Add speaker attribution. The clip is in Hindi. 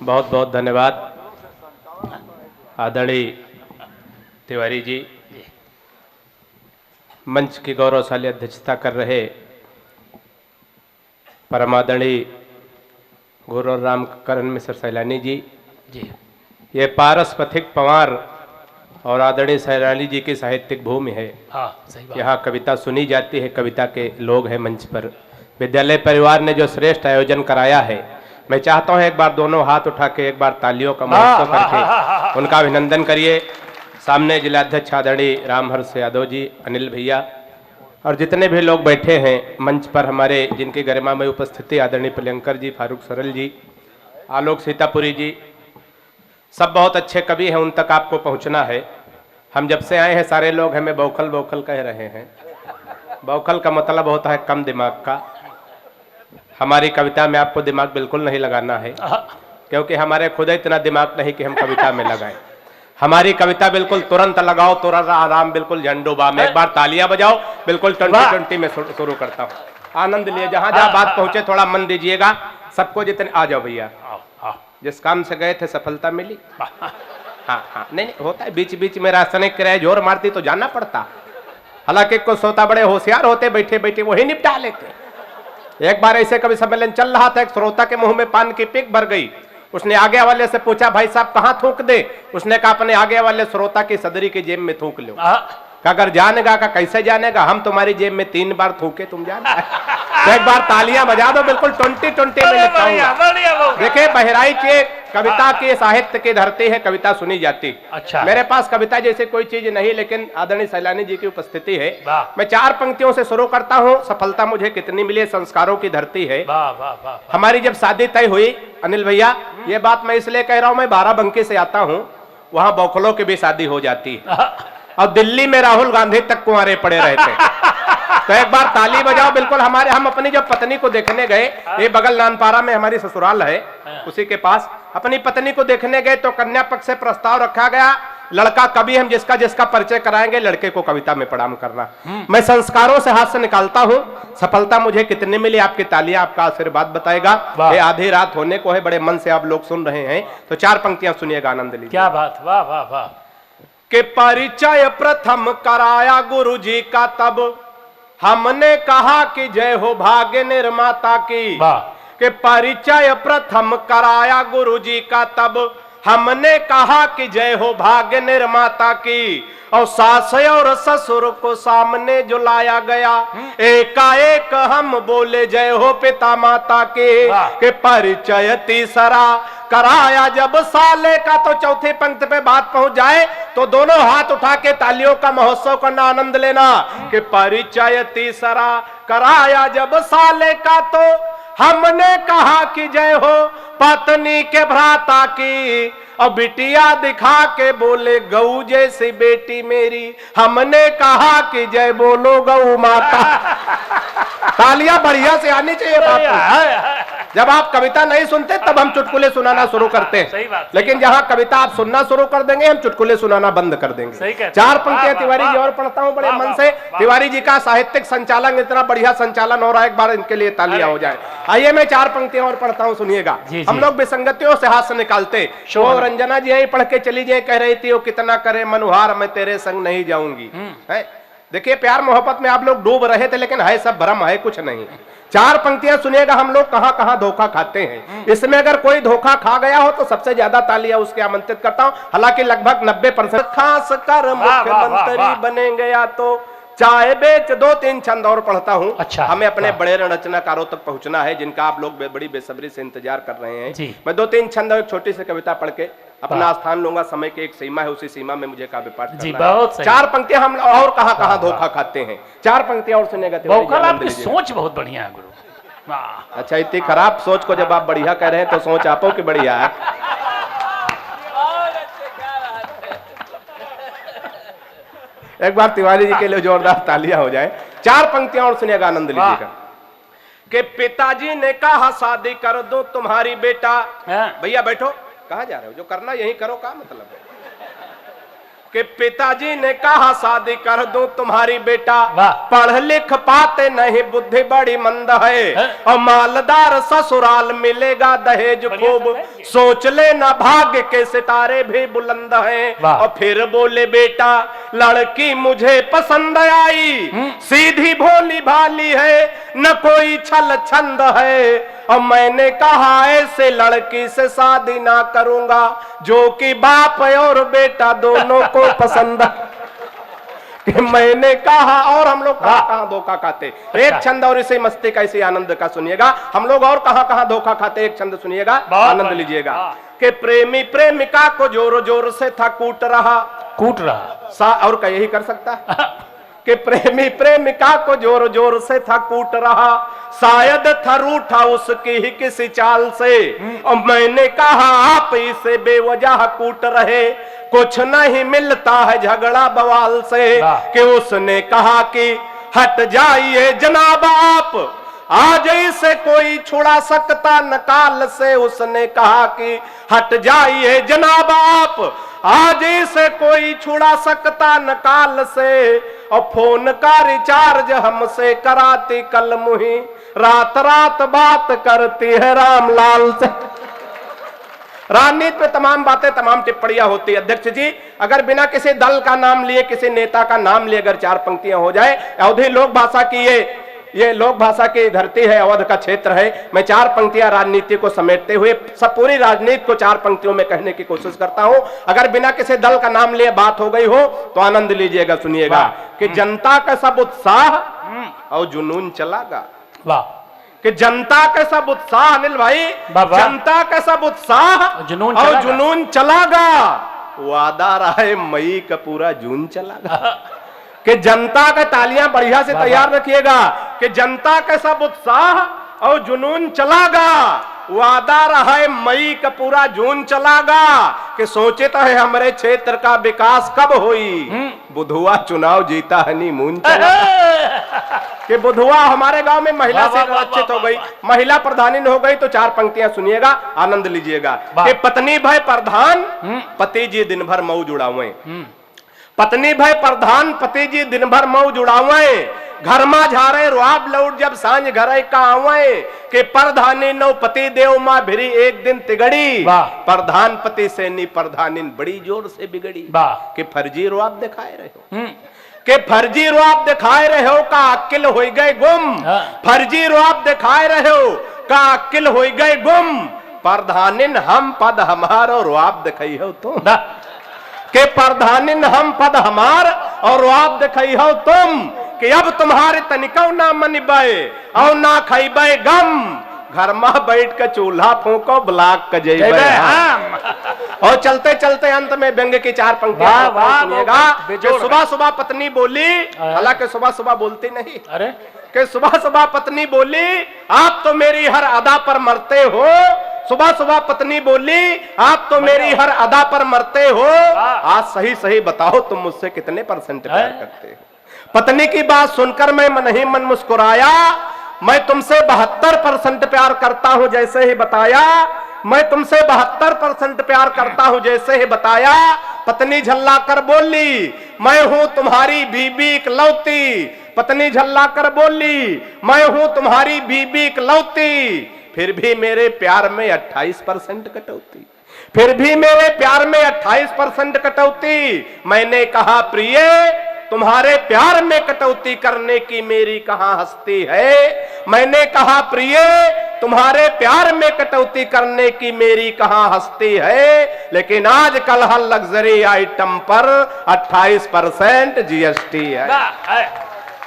Speaker 1: बहुत बहुत धन्यवाद आदरणीय तिवारी जी, मंच की गौरवशाली अध्यक्षता कर रहे परमादरणीय गुरु राम करण मिश्र सैलानी जी, ये पारस पथिक पंवार और आदरणीय सैलानी जी की साहित्यिक भूमि है। यहाँ कविता सुनी जाती है, कविता के लोग हैं मंच पर। विद्यालय परिवार ने जो श्रेष्ठ आयोजन कराया है, मैं चाहता हूँ एक बार दोनों हाथ उठा के एक बार तालियों का महोत्सव करके उनका अभिनंदन करिए। सामने जिलाध्यक्ष आदरणीय रामहर्ष यादव जी, अनिल भैया और जितने भी लोग बैठे हैं मंच पर हमारे, जिनकी गरिमा में उपस्थिति आदरणीय प्रियंकर जी, फारूक सरल जी, आलोक सीतापुरी जी, सब बहुत अच्छे कवि हैं, उन तक आपको पहुंचना है। हम जब से आए हैं सारे लोग हमें बौखल बौखल कह रहे हैं। बौखल का मतलब होता है कम दिमाग का। हमारी कविता में आपको दिमाग बिल्कुल नहीं लगाना है, क्योंकि हमारे खुद इतना दिमाग नहीं कि हम कविता में लगाएं। हमारी कविता बिल्कुल तुरंत लगाओ, तुरंत आराम, बिल्कुल झंडू बाम। एक बार तालियां बजाओ, बिल्कुल 2020 में शुरू करता हूँ। आनंद लिए, जहां जहां बात पहुंचे थोड़ा मन दीजिएगा सबको। जितने आ जाओ भैया, जिस काम से गए थे सफलता मिली। हाँ, नहीं होता है बीच बीच में रासायनिक क्रिया जोर मारती तो जाना पड़ता। हालांकि कुछ श्रोता बड़े होशियार होते, बैठे बैठे वही निपटा लेते। एक बार ऐसे कवि सम्मेलन चल रहा था, एक श्रोता के मुंह में पान की पिक भर गई। उसने आगे वाले से पूछा, भाई साहब कहाँ थूक दे? उसने कहा अपने आगे वाले श्रोता की सदरी की जेब में थूक लो। अगर जानेगा का कैसे जानेगा, हम तुम्हारी जेब में 3 बार थूके, तुम जाने। तो एक बार तालियां बजा दो, बिल्कुल 2020 में निपटाऊंगा। देखिए बहराइच कविता के साहित्य की धरती है, कविता सुनी जाती। अच्छा, मेरे पास कविता जैसे कोई चीज नहीं, लेकिन आदरणीय सैलानी जी की उपस्थिति है। मैं 4 पंक्तियों से शुरू करता हूँ। सफलता मुझे कितनी मिली, संस्कारों की धरती है। हमारी जब शादी तय हुई अनिल भैया, ये बात मैं इसलिए कह रहा हूँ, मैं बाराबंकी से आता हूँ, वहां बौखलों की भी शादी हो जाती है। और दिल्ली में राहुल गांधी तक कुंवारे पड़े रहते। तो एक बार ताली बजाओ। बिल्कुल हमारे, हम अपनी जब पत्नी को देखने गए, ये बगल नानपारा में हमारी ससुराल है, उसी के पास अपनी पत्नी को देखने गए तो कन्या पक्ष से प्रस्ताव रखा गया, लड़का कवि हम जिसका जिसका परिचय कराएंगे, लड़के को कविता में प्रणाम करना। मैं संस्कारों से हाथ से निकालता हूँ। सफलता मुझे कितनी मिली, आपकी तालियां आपका आशीर्वाद बताएगा। ये आधी रात होने को है, बड़े मन से आप लोग सुन रहे हैं, तो 4 पंक्तियां सुनिएगा, आनंद लीजिए।
Speaker 2: क्या बात, वाह वाह वाह।
Speaker 1: के परिचय प्रथम कराया गुरु जी का, तब हमने कहा कि जय हो भाग्य निर्माता की। के परिचय प्रथम कराया गुरु जी का, तब हमने कहा कि जय हो भाग्य निर्माता की। और सास और ससुर को सामने जो लाया गया, एकाएक हम बोले जय हो पिता माता के परिचय तीसरा कराया जब साले का। तो चौथी पंक्ति पे बात पहुंच जाए तो दोनों हाथ उठा के तालियों का महोत्सव करना, आनंद लेना। कि परिचय तीसरा कराया जब साले का, तो हमने कहा कि जय हो पत्नी के भ्राता की। और बिटिया दिखा के बोले गऊ जैसी बेटी मेरी, हमने कहा कि जय बोलो गऊ माता। तालियां बढ़िया से आनी चाहिए बापू। जब आप कविता नहीं सुनते तब हम चुटकुले सुनाना शुरू करते हैं, लेकिन जहां कविता आप सुनना शुरू कर देंगे, हम चुटकुले सुनाना बंद कर देंगे। 4 पंक्तियां तिवारी जी और पढ़ता हूं बड़े मन से। तिवारी जी का साहित्यिक संचालन, इतना बढ़िया संचालन हो रहा है, एक बार इनके लिए तालियां हो जाए। आइए मैं 4 पंक्तियां और पढ़ता हूं, सुनिएगा। हम लोग विसंगतियों से हाथ से निकालते। रंजना जी यही पढ़ के चली जाए, कह रही थी वो कितना करे मनुहार, मैं तेरे संग नहीं जाऊंगी। देखिए प्यार मोहब्बत में आप लोग डूब रहे थे, लेकिन है सब भ्रम, है कुछ नहीं। 4 पंक्तियां सुनिएगा, हम लोग कहां कहां धोखा खाते हैं। इसमें अगर कोई धोखा खा गया हो तो सबसे ज्यादा तालियां उसके आमंत्रित करता हूं। हालांकि लगभग 90% खास कर मुख्यमंत्री बने गया तो चाय बेच 2-3 छंद और पढ़ता हूँ। अच्छा, हमें अपने बड़े रचनाकारों तक पहुंचना है, जिनका आप लोग बड़ी बेसब्री से इंतजार कर रहे हैं। मैं 2-3 छंद और एक छोटी सी कविता पढ़ के अपना स्थान लूंगा। समय की एक सीमा है, उसी सीमा में मुझे काव्य पाठ करना है। 4 पंक्तियां हम और कहां धोखा खाते हैं। 4 पंक्तियां और सुनेगा।
Speaker 2: आपकी सोच बहुत बढ़िया है गुरु।
Speaker 1: अच्छा, इतनी खराब सोच को जब आप बढ़िया कह रहे हैं तो सोच आपो की बढ़िया है। एक बार तिवारी जी के लिए जोरदार तालियां हो जाए। 4 पंक्तियां और सुनिएगा, आनंद लीजिएगा। कि पिताजी ने कहा शादी कर दो तुम्हारी बेटा। भैया बैठो, कहाँ जा रहे हो? जो करना यही करो, का मतलब है? कि पिताजी ने कहा शादी कर दूं तुम्हारी बेटा,
Speaker 2: वाह।
Speaker 1: पढ़ लिख पाते नहीं बुद्धि बड़ी मंद है, और मालदार ससुराल मिलेगा दहेज खूब, सोच लेना भाग्य के सितारे भी बुलंद हैं।
Speaker 2: वाह।
Speaker 1: और फिर बोले बेटा लड़की मुझे पसंद आई, सीधी भोली भाली है न कोई छल छंद है, और मैंने कहा ऐसे लड़की से शादी ना करूंगा जो कि बाप और बेटा दोनों को पसंद कि मैंने कहा। और हम लोग कहां धोखा खाते, एक छंद और इसे मस्ती का इसे आनंद का सुनिएगा, हम लोग और कहां धोखा खाते, एक छंद सुनिएगा आनंद लीजिएगा। कि प्रेमी प्रेमिका को जोर जोर से था कूट रहा और क्या यही कर सकता कि प्रेमी प्रेमिका को जोर जोर से था कूट रहा, शायद था रूठा उसकी ही किसी चाल से, और मैंने कहा आप इसे बेवजह कूट रहे, कुछ नहीं मिलता है झगड़ा बवाल से। कि उसने कहा कि हट जाइए जनाब आप, आज इसे कोई छुड़ा सकता नकाल से। उसने कहा कि हट जाइए जनाब आप, आज इसे कोई छुड़ा सकता नकाल से, और फोन का रिचार्ज हमसे कराती कल मुही, रात रात बात करती है रामलाल से। राजनीति पे तमाम बातें तमाम टिप्पणियां होती है अध्यक्ष जी, अगर बिना किसी दल का नाम लिए किसी नेता का नाम लिए अगर 4 पंक्तियां हो जाए, अवधि लोक भाषा की ये लोक भाषा की धरती है, अवध का क्षेत्र है, मैं 4 पंक्तियां राजनीति को समेटते हुए सब पूरी राजनीति को 4 पंक्तियों में कहने की कोशिश करता हूं। अगर बिना किसी दल का नाम लिए बात हो गई हो तो आनंद लीजिएगा, सुनिएगा। कि जनता का सब उत्साह और जुनून चलागा, कि जनता का सब उत्साह, अनिल भाई, जनता का सब उत्साह और जुनून चलागा, वादा रहा है मई का पूरा जून चलागा। कि जनता का तालियां बढ़िया से तैयार रखिएगा, कि जनता का सब उत्साह और जुनून चलागा, वादा रहा है मई का पूरा जून चलागा। कि सोचे तो है हमारे क्षेत्र का विकास कब होई, बुधुआ चुनाव जीता हनीमून चला। कि बुधुआ हमारे गांव में महिला से निर्वाचित हो गई, महिला प्रधानी हो गई, तो 4 पंक्तियां सुनिएगा, आनंद लीजिएगा। कि पत्नी भय प्रधान पति जी दिन भर मऊ जुड़ावे, पत्नी भय प्रधान पति जी दिन भर मऊ जुड़ावे, घर मा झारे रुआब लौट जब सांझ घर का आवे। के प्रधानी नौ पति देव माँ भिरी एक दिन तिगड़ी, प्रधान पति से नी प्रधानिन बड़ी जोर से बिगड़ी। के फर्जी रुआब दिखाए रहे हो, के फर्जी रुआब दिखाए रहे हो का अक्ल हो गए गुम, फर्जी रुआब दिखाए रहे हो का अक्ल हो गए गुम, प्रधानिन हम पद हमारो रुआब दिखाई हो तुम। के प्रधानिन हम पद हमार और रुआब दिखाई हो तुम, कि अब तुम्हारे तनिको ना मनिबे और ना खइबे गम, घर में बैठ के चूल्हा फूको ब्लाक का जइबे हम। और चलते चलते अंत में व्यंग्य की 4 पंक्तियां सुनिएगा। सुबह सुबह पत्नी बोली, हालांकि सुबह सुबह बोलती नहीं, अरे कि सुबह सुबह पत्नी बोली आप तो मेरी हर अदा पर मरते हो, सुबह सुबह पत्नी बोली आप तो मेरी हर अदा पर मरते हो, आज सही सही बताओ तुम मुझसे कितने % प्यार करते हो। पत्नी की बात सुनकर मैं मन ही मन मुस्कुराया, मैं तुमसे 72% प्यार करता हूं जैसे ही बताया, मैं तुमसे 72% प्यार करता हूं जैसे ही बताया। पत्नी झल्ला कर बोली मैं हूं तुम्हारी बीबी इकलौती, पत्नी झल्ला कर बोली मैं हूं तुम्हारी बीबी इकलौती, फिर भी मेरे प्यार में 28% कटौती, फिर भी मेरे प्यार में 28% कटौती। मैंने कहा प्रिय तुम्हारे प्यार में कटौती करने की मेरी कहां हस्ती है, मैंने कहा प्रिय तुम्हारे प्यार में कटौती करने की मेरी कहां हस्ती है, लेकिन आजकल हर लग्जरी आइटम पर 28% GST है।